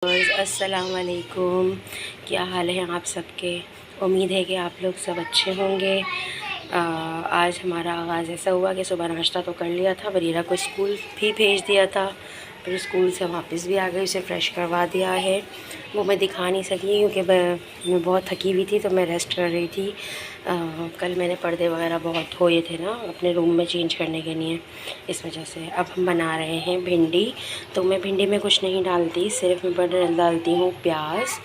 अस्सलाम वालेकुम। क्या हाल है आप सबके। उम्मीद है कि आप लोग सब अच्छे होंगे। आज हमारा आगाज़ ऐसा हुआ कि सुबह नाश्ता तो कर लिया था, बरीरा को स्कूल भी भेज दिया था, फिर स्कूल से वापस भी आ गई, उसे फ़्रेश करवा दिया है। वो मैं दिखा नहीं सकी क्योंकि मैं बहुत थकी हुई थी, तो मैं रेस्ट कर रही थी। कल मैंने पर्दे वगैरह बहुत धोए थे ना अपने रूम में चेंज करने के लिए, इस वजह से। अब हम बना रहे हैं भिंडी। तो मैं भिंडी में कुछ नहीं डालती, सिर्फ मैं डालती हूँ प्याज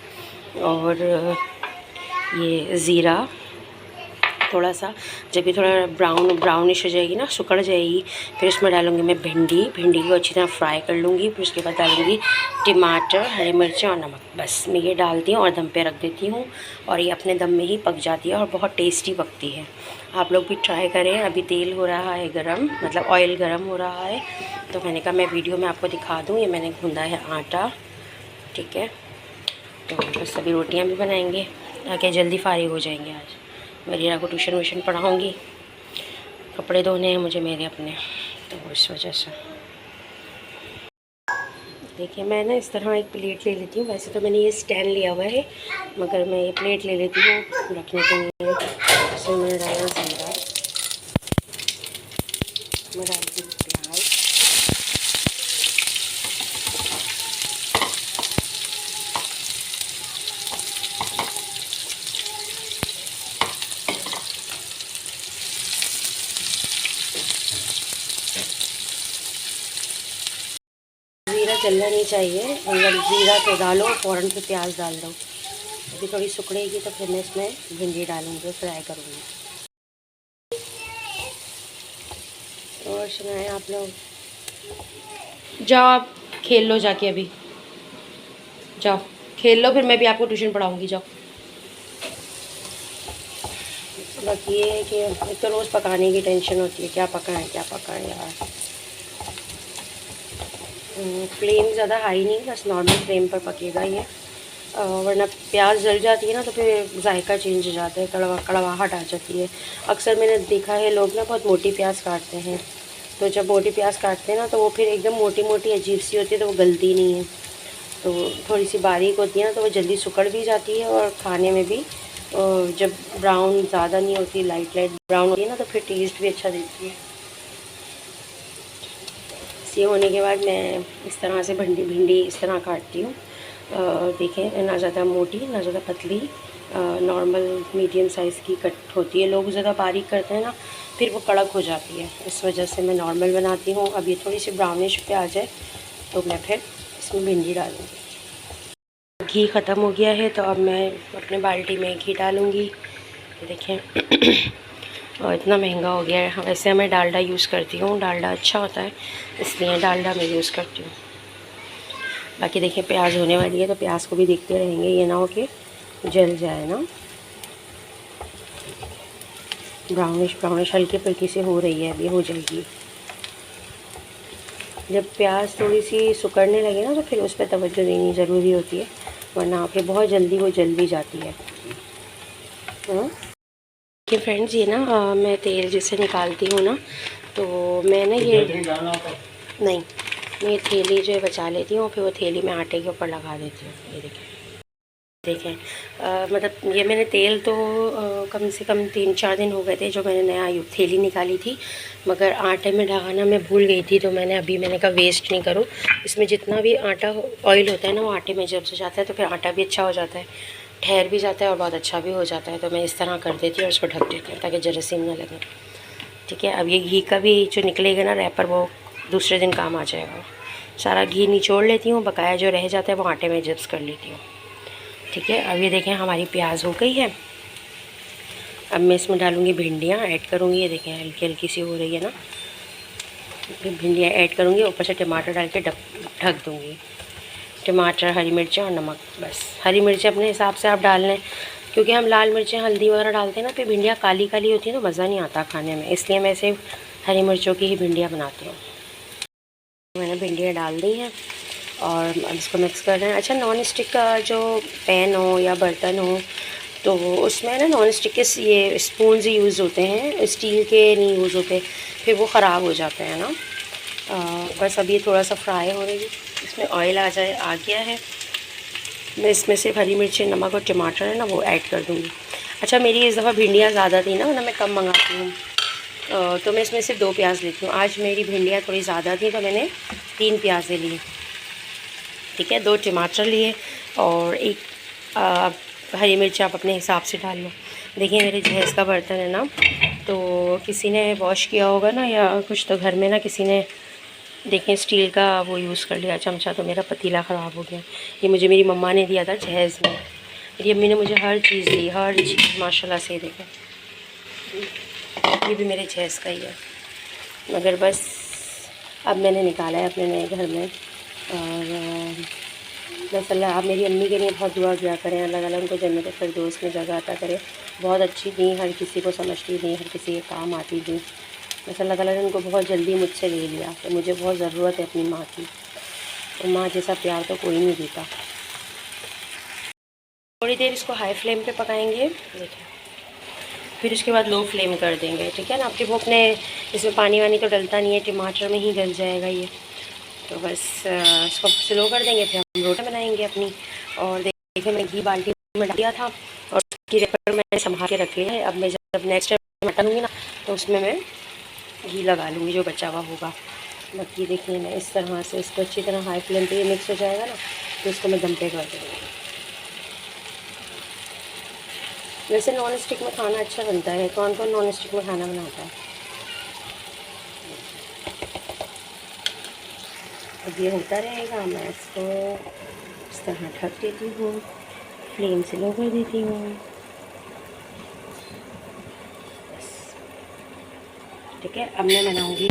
और ये ज़ीरा थोड़ा सा। जब ये थोड़ा ब्राउनिश हो जाएगी ना, सुकड़ जाएगी, फिर उसमें डालूँगी मैं भिंडी को अच्छी तरह फ्राई कर लूँगी। फिर उसके बाद डालूँगी टमाटर, हरी मिर्चें और नमक। बस मैं ये डालती हूँ और दम पे रख देती हूँ, और ये अपने दम में ही पक जाती है और बहुत टेस्टी पकती है। आप लोग भी ट्राई करें। अभी तेल हो रहा है गरम, मतलब ऑयल गरम हो रहा है, तो मैंने कहा मैं वीडियो में आपको दिखा दूँ। ये मैंने गूँधा है आटा, ठीक है। तो बस सभी रोटियाँ भी बनाएंगे ताकि जल्दी फारिग हो जाएंगे। आज मरीरा को ट्यूशन व्यूशन पढ़ाऊँगी, कपड़े धोने हैं मुझे मेरे अपने, तो इस वजह से। देखिए मैं ना इस तरह एक प्लेट ले लेती हूँ। वैसे तो मैंने ये स्टैंड लिया हुआ है, मगर मैं ये प्लेट ले लेती हूँ रखने के लिए। इसमें मैंने डाला ज़ीरा, मैं डालती हूँ प्याज, ज़ीरा जलना नहीं चाहिए, मतलब ज़ीरा तो डालो फ़ौरन से प्याज डाल दो। अभी थोड़ी सुखड़ेगी तो फिर मैं इसमें भिंडी डालूँगी, फ्राई करूँगी। और सुनाएं आप लोग। जाओ आप खेल लो जाके, अभी जाओ खेल लो, फिर मैं भी आपको ट्यूशन पढ़ाऊँगी। जाओ। बाकी ये है कि एक तो रोज़ पकाने की टेंशन होती है, क्या पकाएं यार। फ्लेम ज़्यादा हाई नहीं, बस नॉर्मल फ्लेम पर पकेगा ये, वरना प्याज जल जाती है ना तो फिर जायका चेंज हो जाता है, कड़वाहट आ जाती है। अक्सर मैंने देखा है लोग ना बहुत मोटी प्याज काटते हैं, तो जब मोटी प्याज काटते हैं ना तो वो फिर एकदम मोटी मोटी अजीब सी होती है, तो वो गलती नहीं है। तो थोड़ी सी बारीक होती है ना तो वो जल्दी सिकुड़ भी जाती है, और खाने में भी जब ब्राउन ज़्यादा नहीं होती, लाइट ब्राउन होती है ना, तो फिर टेस्ट भी अच्छा देती है। ये होने के बाद मैं इस तरह से भिंडी इस तरह काटती हूँ। देखें, ना ज़्यादा मोटी ना ज़्यादा पतली, नॉर्मल मीडियम साइज़ की कट होती है। लोग ज़्यादा बारीक करते हैं ना, फिर वो कड़क हो जाती है, इस वजह से मैं नॉर्मल बनाती हूँ। अब ये थोड़ी सी ब्राउनिश प्याज है, तो मैं फिर इसमें भिंडी डालूँगी। घी ख़त्म हो गया है, तो अब मैं अपने बाल्टी में घी डालूँगी। देखें और इतना महंगा हो गया है। वैसे मैं डालडा यूज़ करती हूँ, डालडा अच्छा होता है, इसलिए डालडा मैं यूज़ करती हूँ। बाकी देखिए प्याज होने वाली है, तो प्याज को भी देखते रहेंगे, ये ना हो कि जल जाए ना। ब्राउनिश हल्की फुल्की से हो रही है, अभी हो जाएगी। जब प्याज थोड़ी सी सुकड़ने लगे ना, तो फिर उस पर तवज्जो देनी ज़रूरी होती है, वरना फिर बहुत जल्दी वो जल भी जाती है। कि फ्रेंड्स ये ना मैं तेल जिससे निकालती हूँ ना, तो मैं ना ये नहीं, मैं ये थैली जो है बचा लेती हूँ, फिर वो थैली में आटे के ऊपर लगा देती हूँ। ये देखें मतलब ये मैंने तेल तो कम से कम 3-4 दिन हो गए थे जो मैंने नया थैली निकाली थी, मगर आटे में लगाना मैं भूल गई थी, तो मैंने कहा वेस्ट नहीं करूँ। इसमें जितना भी आटा ऑयल होता है ना, वो आटे में जब से जाता है, तो फिर आटा भी अच्छा हो जाता है, ठहर भी जाता है और बहुत अच्छा भी हो जाता है। तो मैं इस तरह कर देती हूँ और उसको ढक देती हूँ ताकि जरासीम ना लगे, ठीक है। अब ये घी का भी जो निकलेगा ना रैपर, वो दूसरे दिन काम आ जाएगा। सारा घी निचोड़ लेती हूँ, बकाया जो रह जाता है वो आटे में जिप्स कर लेती हूँ, ठीक है। अब ये देखें हमारी प्याज हो गई है। अब मैं इसमें डालूँगी भिंडियाँ, ऐड करूँगी। ये देखें हल्की हल्की सी हो रही है ना, भिंडियाँ ऐड करूँगी, ऊपर से टमाटर डाल के ढक दूँगी। टमाटर, हरी मिर्चें और नमक, बस। हरी मिर्चें अपने हिसाब से आप डाल लें, क्योंकि हम लाल मिर्चें हल्दी वगैरह डालते हैं ना, फिर भिंडियाँ काली काली होती हैं तो मज़ा नहीं आता खाने में, इसलिए मैं सिर्फ हरी मिर्चों की ही भिंडियाँ बनाती हूँ। मैंने भिंडियाँ डाल दी हैं और अब इसको मिक्स कर रहे हैं। अच्छा, नॉन स्टिक का जो पैन हो या बर्तन हो, तो उसमें ना नॉन स्टिक के ये स्पून्स यूज़ होते हैं, स्टील के नहीं यूज़ होते, फिर वो ख़राब हो जाते हैं ना। बस अभी थोड़ा सा फ्राई हो रही है, इसमें ऑयल आ गया है, मैं इसमें सिर्फ हरी मिर्ची, नमक और टमाटर है ना वो ऐड कर दूँगी। अच्छा, मेरी इस दफ़ा भिंडियाँ ज़्यादा थी ना, वरना मैं कम मंगाती हूँ। तो मैं इसमें सिर्फ 2 प्याज लेती हूँ। आज मेरी भिंडियाँ थोड़ी ज़्यादा थी तो मैंने 3 प्याज़ें ली। ठीक है, 2 टमाटर लिए और एक हरी मिर्च आप अपने हिसाब से डाल लो। देखिए मेरे जहेज़ का बर्तन है ना, तो किसी ने वॉश किया होगा ना या कुछ, तो घर में ना किसी ने देखें स्टील का वो यूज़ कर लिया चमचा, तो मेरा पतीला ख़राब हो गया। ये मुझे मेरी मम्मा ने दिया था जहेज़ में। मेरी अम्मी ने मुझे हर चीज़ दी, हर चीज़ माशाल्लाह से। देखें ये भी मेरे जहेज़ का ही है, मगर बस अब मैंने निकाला है अपने नए घर में। और बस अल्लाह आप मेरी अम्मी के लिए बहुत दुआ किया करें, अल्लाह ताला उनको जन्नत फिरदौस में जगह अता करे। बहुत अच्छी थी, हर किसी को समझती थी, हर किसी के काम आती थी। बस अल्लाह ताला ने उनको बहुत जल्दी मुझसे ले लिया, तो मुझे बहुत ज़रूरत है अपनी माँ की, तो माँ जैसा प्यार तो कोई नहीं देता। थोड़ी देर इसको हाई फ्लेम पे पकाएंगे, देखिए, फिर उसके बाद लो फ्लेम कर देंगे। ठीक है ना, आपके वो अपने इसमें पानी वानी तो डलता नहीं है, टमाटर में ही गल जाएगा ये। तो बस इसको स्लो कर देंगे, फिर हम रोटी बनाएंगे अपनी। और देखिए मैं घी बाल्टी में डाल दिया था और उसकी रेपर मैंने संभाल के रख लिया है। अब मैं जब नेक्स्ट टाइम मटन लूँगी ना, तो उसमें मैं घी लगा लूँगी जो बचा हुआ होगा। बाकी देखिए मैं इस तरह से इसको अच्छी तरह हाई फ्लेम पे ये मिक्स हो जाएगा ना, तो इसको मैं दम पे कर दूँगी। वैसे नॉन स्टिक में खाना अच्छा बनता है, कौन कौन नॉन स्टिक में खाना बनाता है। अब ये होता रहेगा, मैं इसको इस तरह ढक देती हूँ, फ्लेम से लो कर देती हूँ। बस ठीक है, अब मैं बनाऊँगी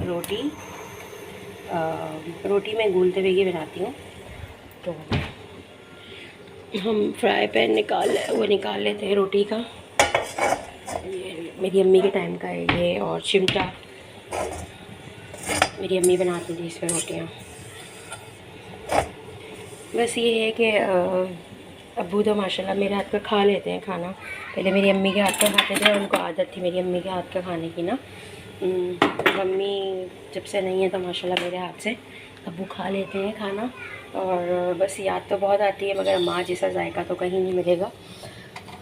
रोटी। रोटी मैं गोल तवे की बनाती हूँ, तो हम फ्राई पैन निकाल लेते हैं रोटी का। ये मेरी अम्मी के टाइम का है ये, और चिमटा मेरी अम्मी बनाती थी इसमें रोटियाँ। बस ये है कि अब्बू तो माशाल्लाह मेरे हाथ का खा लेते हैं खाना। पहले मेरी अम्मी के हाथ का खाते थे और उनको आदत थी मेरी अम्मी के हाथ का खाने की ना। मम्मी जब से नहीं है तो माशाल्लाह मेरे हाथ से अब्बू खा लेते हैं खाना। और बस याद तो बहुत आती है, मगर माँ जैसा जायका तो कहीं नहीं मिलेगा।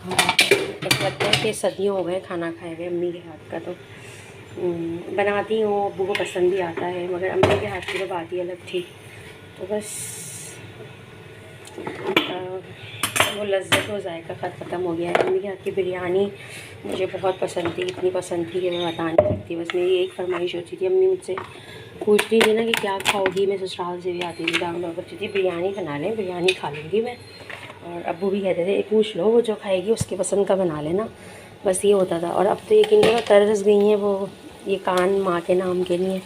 ऐसा लगता है कि सदियों हो गए खाना खाए हुए अम्मी के हाथ का। तो बनाती हूँ, अब्बू को पसंद भी आता है, मगर अम्मी के हाथ की तो बात ही अलग थी। तो बस वो लज्जत और जायका ख़त्म हो गया है। अम्मी के हाथ की बिरयानी मुझे बहुत पसंद थी, इतनी पसंद थी कि मैं बता नहीं सकती। बस मेरी एक फरमाइश होती थी, अम्मी मुझसे पूछती थी ना कि क्या खाओगी। मैं ससुराल से भी आती थी, डाउनलोड करती थी, बिरयानी बना लें, बिरयानी खा लूँगी मैं। और अब्बू भी कहते थे पूछ लो, वो जो खाएगी उसकी पसंद का बना लेना। बस ये होता था। और अब तो यकीन करो तरस गई हैं वो, ये कान माँ के नाम के लिए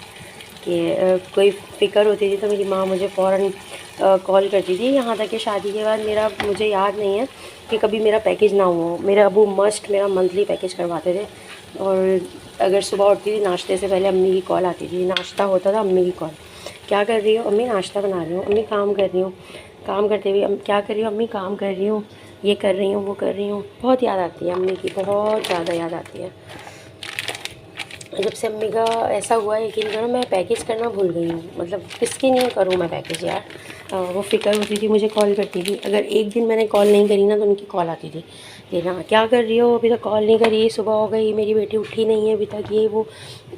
कि कोई फ़िक्र होती थी तो मेरी माँ मुझे फ़ौरन कॉल करती थी। यहाँ तक कि शादी के बाद मुझे याद नहीं है कि कभी मेरा पैकेज ना हुआ हो। मेरा अब्बू मस्ट मेरा मंथली पैकेज करवाते थे। और अगर सुबह उठती थी नाश्ते से पहले अम्मी की कॉल आती थी, नाश्ता होता था अम्मी की कॉल, क्या कर रही हो अम्मी, नाश्ता बना रही हूँ अम्मी, काम कर रही हूँ, काम करते हुए क्या कर रही हो अम्मी, काम कर रही हूँ, ये कर रही हूँ, वो कर रही हूँ। बहुत याद आती है अम्मी की, बहुत ज़्यादा याद आती है। जब से अम्मी का ऐसा हुआ है यकीन करो मैं पैकेज करना भूल गई हूँ। मतलब किसकी नहीं करूँ मैं पैकेज यार। वो फ़िक्र होती थी, मुझे कॉल करती थी। अगर एक दिन मैंने कॉल नहीं करी ना तो उनकी कॉल आती थी कि हाँ क्या कर रही हो, अभी तक कॉल नहीं करी, सुबह हो गई, मेरी बेटी उठी नहीं है अभी तक, ये वो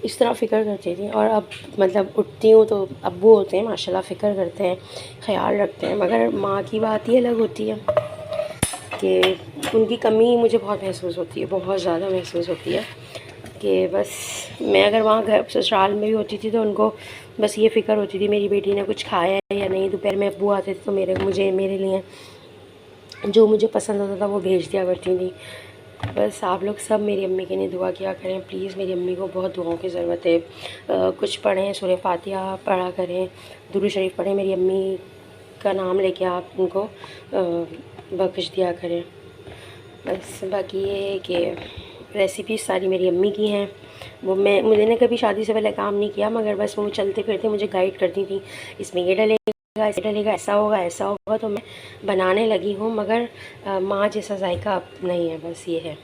इस तरह फ़िक्र करती थी। और अब मतलब उठती हूँ तो अब्बू होते हैं माशाल्लाह फ़िक्र करते हैं, ख़्याल रखते हैं, मगर माँ की बात ही अलग होती है कि उनकी कमी मुझे बहुत महसूस होती है, बहुत ज़्यादा महसूस होती है। कि बस मैं अगर वहाँ घर ससुराल में भी होती थी तो उनको बस ये फ़िक्र होती थी मेरी बेटी ने कुछ खाया है या नहीं। दोपहर में अब्बू आते थे तो मेरे लिए जो मुझे पसंद होता था वो भेज दिया करती थी। बस आप लोग सब मेरी अम्मी के लिए दुआ किया करें प्लीज़। मेरी अम्मी को बहुत दुआओं की ज़रूरत है। कुछ पढ़ें, सूरह फातिहा पढ़ा करें, दुरूद शरीफ पढ़ें, मेरी अम्मी का नाम लेके आप उनको बख्श दिया करें। बस बाकी ये है कि रेसिपीज़ सारी मेरी अम्मी की हैं। वो मुझे ने कभी शादी से पहले काम नहीं किया, मगर बस वो चलते फिरते मुझे गाइड करती थी, इसमें ये डलेगा, ऐसे डलेगा, ऐसा होगा, ऐसा होगा, तो मैं बनाने लगी हूँ। मगर माँ जैसा जायका अब नहीं है, बस ये है।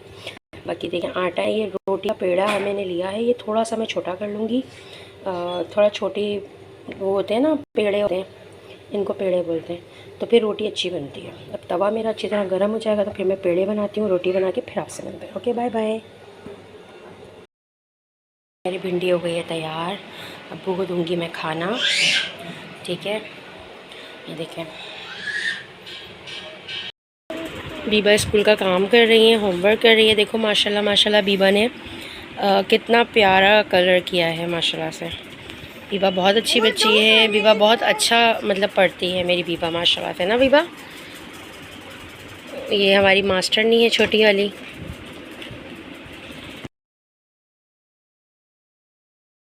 बाकी देखिए आटा, ये रोटी का पेड़ा मैंने लिया है, ये थोड़ा सा मैं छोटा कर लूँगी। थोड़ा छोटे वो होते हैं ना पेड़े होते हैं, इनको पेड़े बोलते हैं। तो फिर रोटी अच्छी बनती है। अब तवा मेरा अच्छी तरह गर्म हो जाएगा तो फिर मैं पेड़े बनाती हूँ, रोटी बना के फिर आपसे मिलते हैं। Okay, bye bye. मेरी भिंडी हो गई है तैयार, अब्बू को दूंगी मैं खाना। ठीक है, ये देखें बीबा स्कूल का काम कर रही है, होमवर्क कर रही है। देखो माशाल्लाह माशाल्लाह बीबा ने कितना प्यारा कलर किया है माशाल्लाह से। बीबा बहुत अच्छी बच्ची है, बीबा बहुत अच्छा मतलब पढ़ती है मेरी बीबा माशाल्लाह से ना बीबा। ये हमारी मास्टरनी है छोटी वाली।